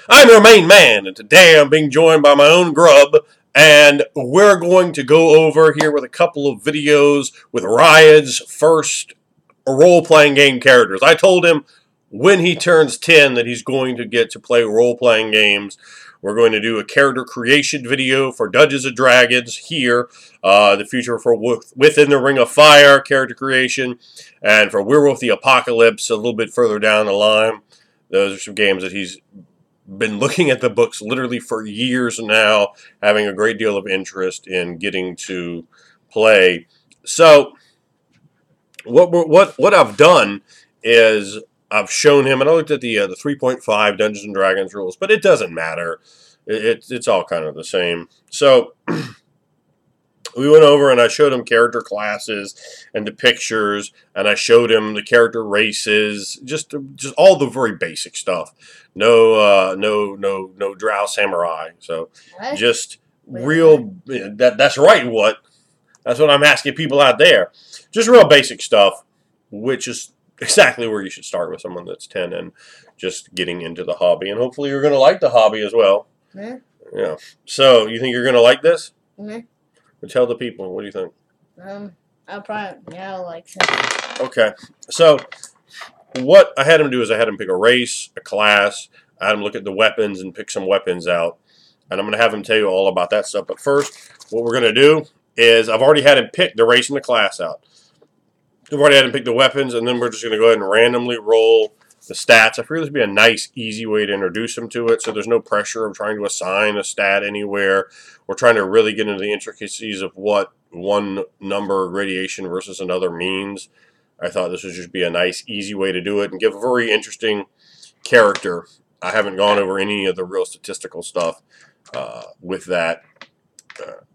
I'm your main man, and today I'm being joined by my own grub, and we're going to go over here with a couple of videos with Riot's first role-playing game characters. I told him when he turns 10 that he's going to get to play role-playing games. We're going to do a character creation video for Dungeons & Dragons here, the future for Within the Ring of Fire character creation, and for Werewolf the Apocalypse a little bit further down the line. Those are some games that he's been looking at the books literally for years now, having a great deal of interest in getting to play. So what I've done is I've shown him, and I looked at the 3.5 Dungeons and Dragons rules, but it doesn't matter. It's all kind of the same. So we went over and I showed him character classes and the pictures, and I showed him the character races, just all the very basic stuff. No drow samurai. So What? just real. That's right. That's what I'm asking people out there. Just real basic stuff, which is exactly where you should start with someone that's 10 and just getting into the hobby, and hopefully you're going to like the hobby as well. Yeah. Yeah. So you think you're going to like this? Yeah. Tell the people. What do you think? I'll like that. Okay. So what I had him do is I had him pick a race, a class. I had him look at the weapons and pick some weapons out. And I'm going to have him tell you all about that stuff. But first, what we're going to do is I've already had him pick the race and the class out. I've already had him pick the weapons, and then we're just going to go ahead and randomly roll the stats. I figured this would be a nice, easy way to introduce him to it, so there's no pressure of trying to assign a stat anywhere. We're trying to really get into the intricacies of what one number radiation versus another means. I thought this would just be a nice, easy way to do it and give a very interesting character. I haven't gone over any of the real statistical stuff with that.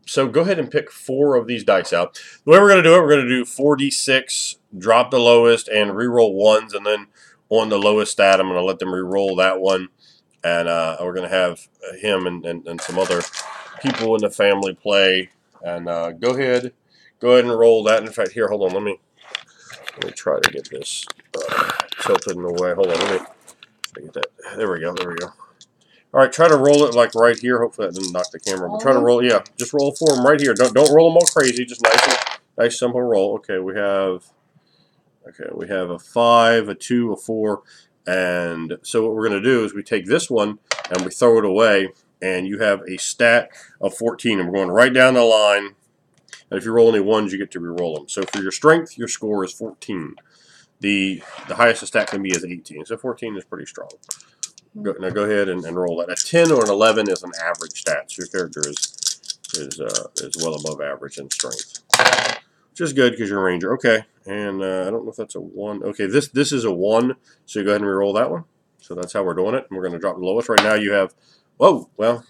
So go ahead and pick 4 of these dice out. The way we're going to do it, we're going to do 4d6, drop the lowest, and re-roll 1s, and then on the lowest stat, I'm going to let them re-roll that one, and we're going to have him and some other people in the family play. And go ahead and roll that. In fact, here, hold on, let me try to get this tilted in the way. Hold on, let me get that. There we go. All right, try to roll it like right here. Hopefully that didn't knock the camera. But try to roll, yeah, just roll for them right here. Don't roll them all crazy. Just nice simple roll. Okay, we have a 5, a 2, a 4, and so what we're going to do is we take this one and we throw it away, and you have a stat of 14, and we're going right down the line. And if you roll any 1s, you get to re-roll them. So for your strength, your score is 14. The highest a stat can be is 18, so 14 is pretty strong. Now go ahead and roll that. A 10 or an 11 is an average stat, so your character is well above average in strength, which is good because you're a ranger. Okay, and I don't know if that's a 1. Okay, this is a 1, so you go ahead and re-roll that one. So that's how we're doing it. And we're going to drop the lowest. Right now you have, whoa, well,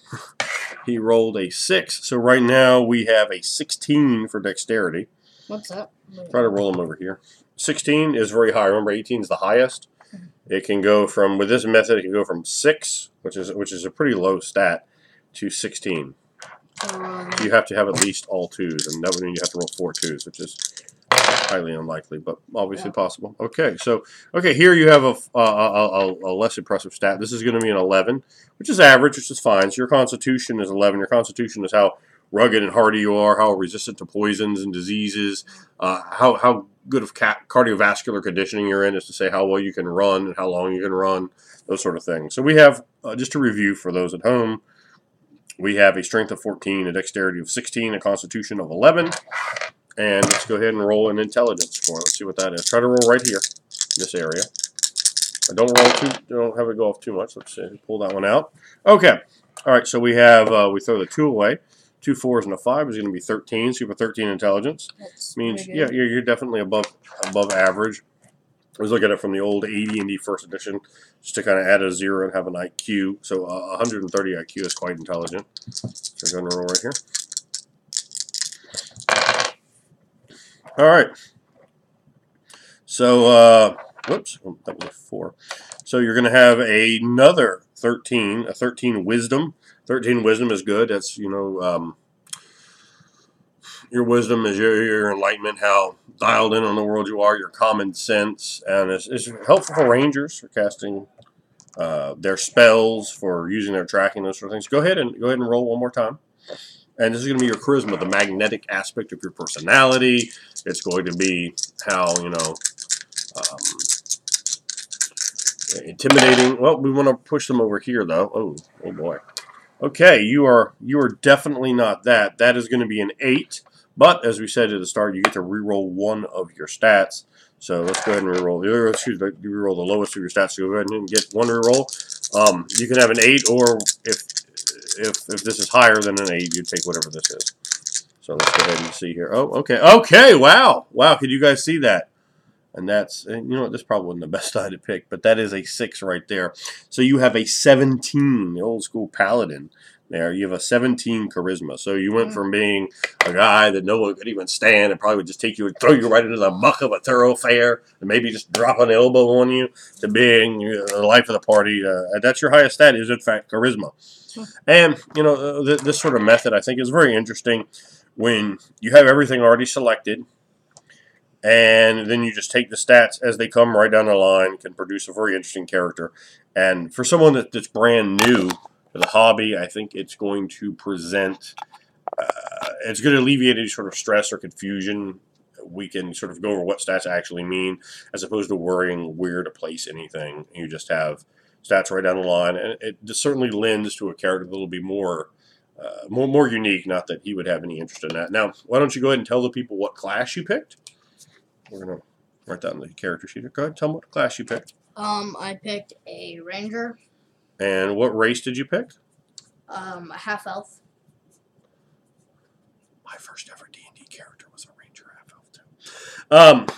he rolled a 6. So right now we have a 16 for dexterity. What's up? Try to roll them over here. 16 is very high. Remember, 18 is the highest. It can go from, with this method, it can go from 6, which is a pretty low stat, to 16. You have to have at least all 2s, and that would mean you have to roll 4 2s, which is highly unlikely, but obviously possible. Okay, so here you have a less impressive stat. This is going to be an 11, which is average, which is fine. So your Constitution is 11. Your Constitution is how rugged and hardy you are, how resistant to poisons and diseases, how good of cardiovascular conditioning you're in, is to say how well you can run and how long you can run, those sort of things. So we have, just to review for those at home, we have a strength of 14, a dexterity of 16, a constitution of 11, and let's go ahead and roll an intelligence score. Let's see what that is. Try to roll right here, in this area. Don't have it go off too much. Let's see, pull that one out. Okay, all right, so we have, we throw the 2 away. 2 4s and a 5 is going to be 13, so you have a 13 intelligence. That's means, yeah, you're definitely above average. I was looking at it from the old AD&D first edition, just to kind of add a 0 and have an IQ. So 130 IQ is quite intelligent. So I'm going to roll right here. All right. So, whoops, that was a 4. So you're going to have another 13, a 13 wisdom. 13 wisdom is good. That's, your wisdom is your enlightenment, how dialed in on the world you are, your common sense, and it's helpful for rangers for casting their spells for using their tracking, those sort of things. Go ahead and roll one more time. And this is going to be your charisma, the magnetic aspect of your personality. It's going to be how, intimidating. Well, we want to push them over here, though. Oh boy. Okay, you are definitely not that. That is going to be an 8. But as we said at the start, you get to reroll one of your stats. So let's go ahead and reroll. You reroll the lowest of your stats. So go ahead and get one reroll. You can have an 8, or if this is higher than an 8, you take whatever this is. So let's go ahead and see here. Oh, okay. Okay, wow. Wow, could you guys see that? And that's, you know what, this probably wasn't the best die to pick, but that is a 6 right there. So you have a 17, the old school paladin there. You have a 17 charisma. So you went from being a guy that no one could even stand and probably would just take you and throw you right into the muck of a thoroughfare and maybe just drop an elbow on you, to being the life of the party. That's your highest stat, is in fact charisma. And, this sort of method I think is very interesting when you have everything already selected. And then you just take the stats as they come right down the line, can produce a very interesting character. And for someone that's brand new to the hobby, I think it's going to present, it's going to alleviate any sort of stress or confusion. We can sort of go over what stats actually mean, as opposed to worrying where to place anything. You just have stats right down the line. And it certainly lends to a character that will be more unique, not that he would have any interest in that. Now, why don't you go ahead and tell the people what class you picked? We're going to write that in the character sheet. Go ahead, tell them what class you picked. I picked a ranger. And what race did you pick? A half-elf. My first ever D&D character was a ranger half-elf, too.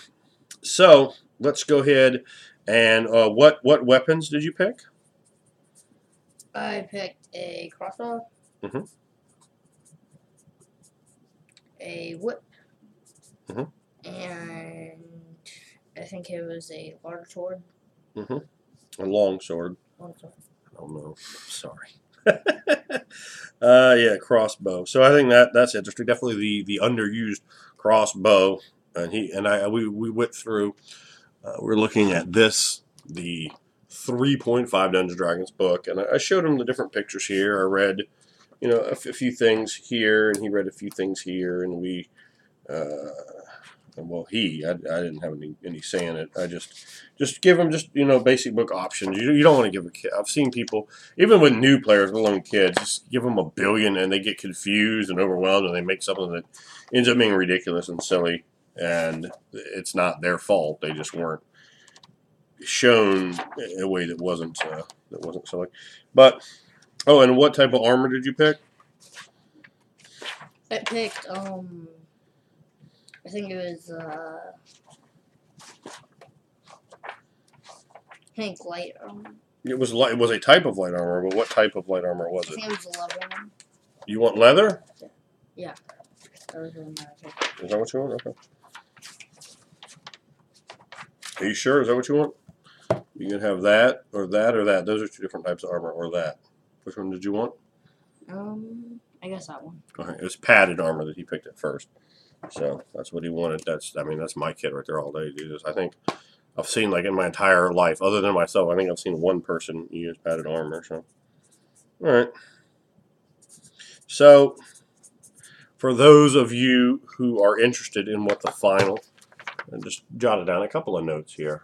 So, let's go ahead and, what weapons did you pick? I picked a crossbow. Mm-hmm. A whip. Mm-hmm. And I think it was a large sword. Mm-hmm. A long sword. Long sword. I don't know. Sorry. Yeah, crossbow. So I think that's interesting. Definitely the underused crossbow. And we went through. We're looking at this, the 3.5 Dungeons & Dragons book, and I showed him the different pictures here. I read, a few things here, and he read a few things here, and we. Well, I didn't have any say in it. I just give them basic book options. You don't want to give a kid. I've seen people, even with new players, let alone kids, just give them a billion and they get confused and overwhelmed and they make something that ends up being ridiculous and silly. And it's not their fault. They just weren't shown in a way that wasn't silly. But and what type of armor did you pick? I picked I think it was light armor. It was a type of light armor, but what type of light armor was it? I think it was a leather one. You want leather? Yeah. That was the one that I picked. Is that what you want? Okay. Are you sure? Is that what you want? You can have that or that or that. Those are 2 different types of armor, or that. Which one did you want? I guess that one. Okay. It was padded armor that he picked at first. So that's what he wanted. That's my kid right there all day. I think I've seen, like, in my entire life, other than myself, I think I've seen one person use padded armor. So, all right. So, for those of you who are interested in what the final, I just jotted down a couple of notes here.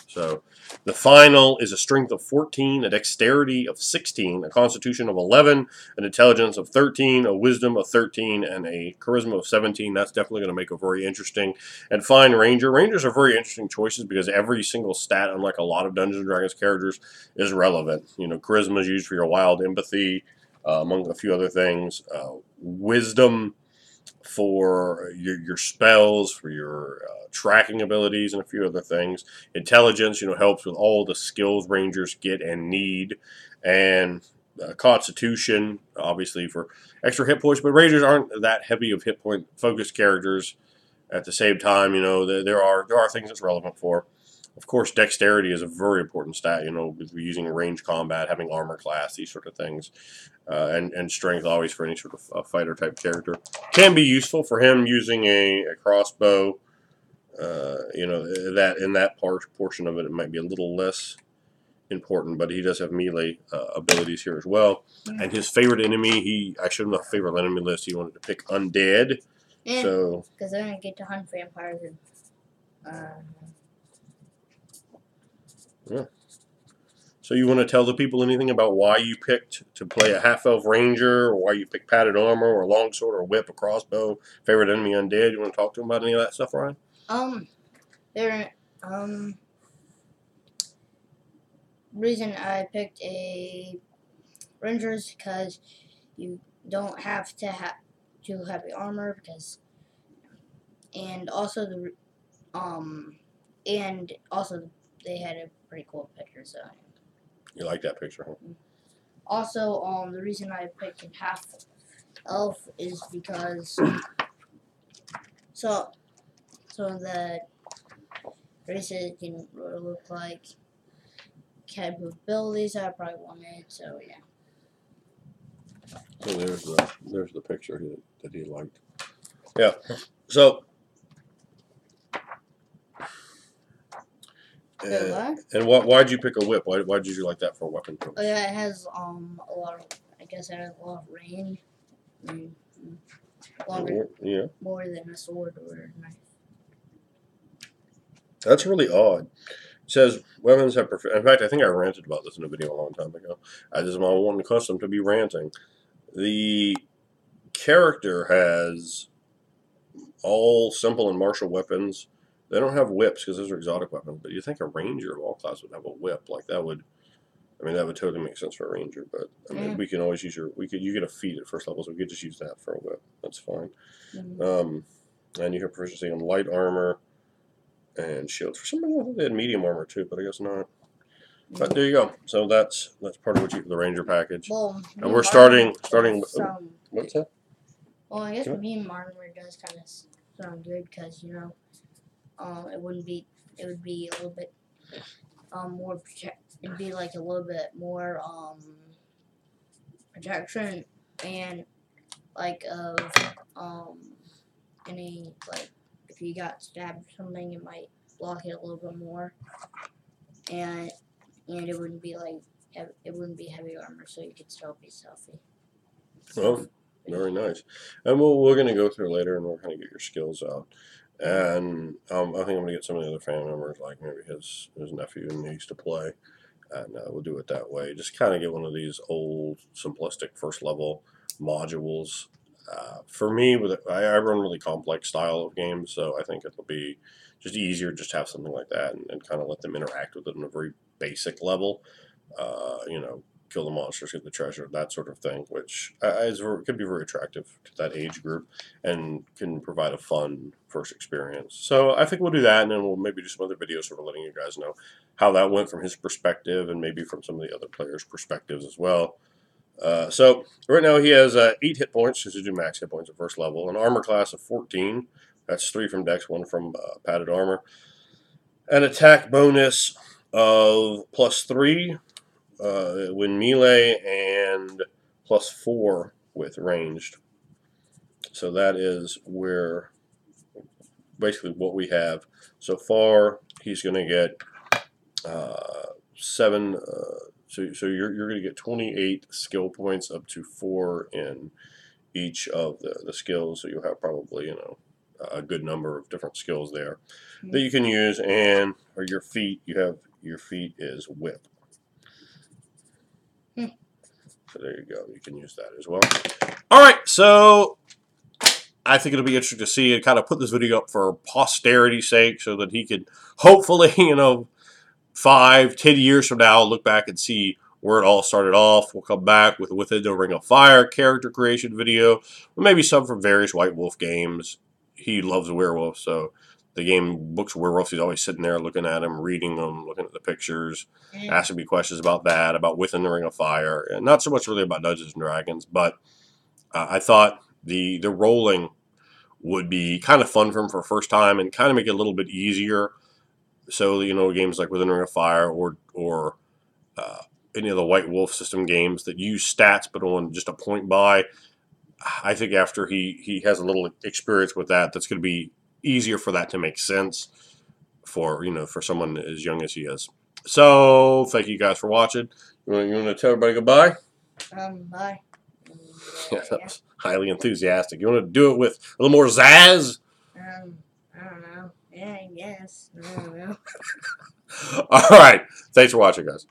So, the final is a strength of 14, a dexterity of 16, a constitution of 11, an intelligence of 13, a wisdom of 13, and a charisma of 17. That's definitely going to make a very interesting and fine ranger. Rangers are very interesting choices because every single stat, unlike a lot of Dungeons & Dragons characters, is relevant. Charisma is used for your wild empathy, among a few other things. Wisdom for your spells, for your tracking abilities, and a few other things. Intelligence, helps with all the skills rangers get and need. And Constitution, obviously, for extra hit points. But rangers aren't that heavy of hit point focused characters. At the same time, there are things that's relevant for. Of course, dexterity is a very important stat, with using range combat, having armor class, these sort of things. And strength, always, for any sort of fighter type character. Can be useful for him using a crossbow. That in that portion of it might be a little less important, but he does have melee abilities here as well. And his favorite enemy, I showed him the favorite enemy list. He wanted to pick undead. Yeah, So because then I get to hunt vampires and yeah. So you want to tell the people anything about why you picked to play a half-elf ranger, or why you picked padded armor, or a longsword, or a whip, a crossbow, favorite enemy undead? You want to talk to them about any of that stuff, Ryan? there reason I picked a rangers because you don't have to have too heavy armor and also they had a pretty cool picture. So You like that picture, huh? also the reason I picked a half elf is because so the races can really look like capabilities I probably wanted. So yeah. So there's the picture that he liked. Yeah. So. And why'd you pick a whip? Why did you like that for a weapon choice? Oh yeah, it has a lot of, I guess it has a lot of range. Longer, more than a sword or a knife. That's really odd. It says weapons have in fact, I think I ranted about this in a video a long time ago. I just want the custom to be ranting. The character has all simple and martial weapons. They don't have whips because those are exotic weapons. But you think a ranger of all class would have a whip? Like that would totally make sense for a ranger. But I mean, we can always use you get a feat at first level, so we could just use that for a whip. That's fine. And you have proficiency on light armor and shield. For some reason, I thought they had medium armor too, but I guess not. But there you go. So that's part of what you get for the ranger package. Well, and we're starting with what's that? Well, I guess medium armor does kind of sound good because it would be a little bit more it'd be like a little bit more protection and like of any like if you got stabbed or something, it might block it a little bit more, and it wouldn't be heavy armor, so you could still be stealthy. Well, very nice. And we're going to go through later, and we'll kind of get your skills out. And I think I'm going to get some of the other family members, like maybe his nephew and niece, to play, and we'll do it that way. Just kind of get one of these old, simplistic first level modules. For me, I run really complex style of games, so I think it'll be just easier just to have something like that and kind of let them interact with it on a very basic level. Kill the monsters, get the treasure, that sort of thing, which could be very attractive to that age group and can provide a fun first experience. So I think we'll do that, and then we'll maybe do some other videos sort of letting you guys know how that went from his perspective and maybe from some of the other players' perspectives as well. So right now he has 8 hit points, because you do max hit points at first level, an armor class of 14. That's 3 from Dex, 1 from padded armor. An attack bonus of +3 when melee and +4 with ranged. So that is where basically what we have so far. He's going to get 7. So you're going to get 28 skill points, up to 4 in each of the skills. So you'll have probably a good number of different skills there that you can use. And or your feat, your feat is whip. So there you go. You can use that as well. All right. So I think it'll be interesting to see and kind of put this video up for posterity's sake, so that he could hopefully, 5, 10 years from now, look back and see where it all started off. We'll come back with Within the Ring of Fire character creation video, or maybe some from various White Wolf games. He loves werewolves, so the game books werewolves. He's always sitting there looking at them, reading them, looking at the pictures, asking me questions about that, about Within the Ring of Fire, and not so much really about Dungeons and Dragons. But I thought the rolling would be kind of fun for him for the first time, and kind of make it a little bit easier. So games like Within the Ring of Fire or any of the White Wolf system games that use stats but on just a point buy. I think after he has a little experience with that, that's going to be easier for that to make sense for someone as young as he is. So thank you guys for watching. You want to tell everybody goodbye? Bye. Yeah, that was highly enthusiastic. You want to do it with a little more zazz? I don't know. Yeah, I guess. I don't know. All right. Thanks for watching, guys.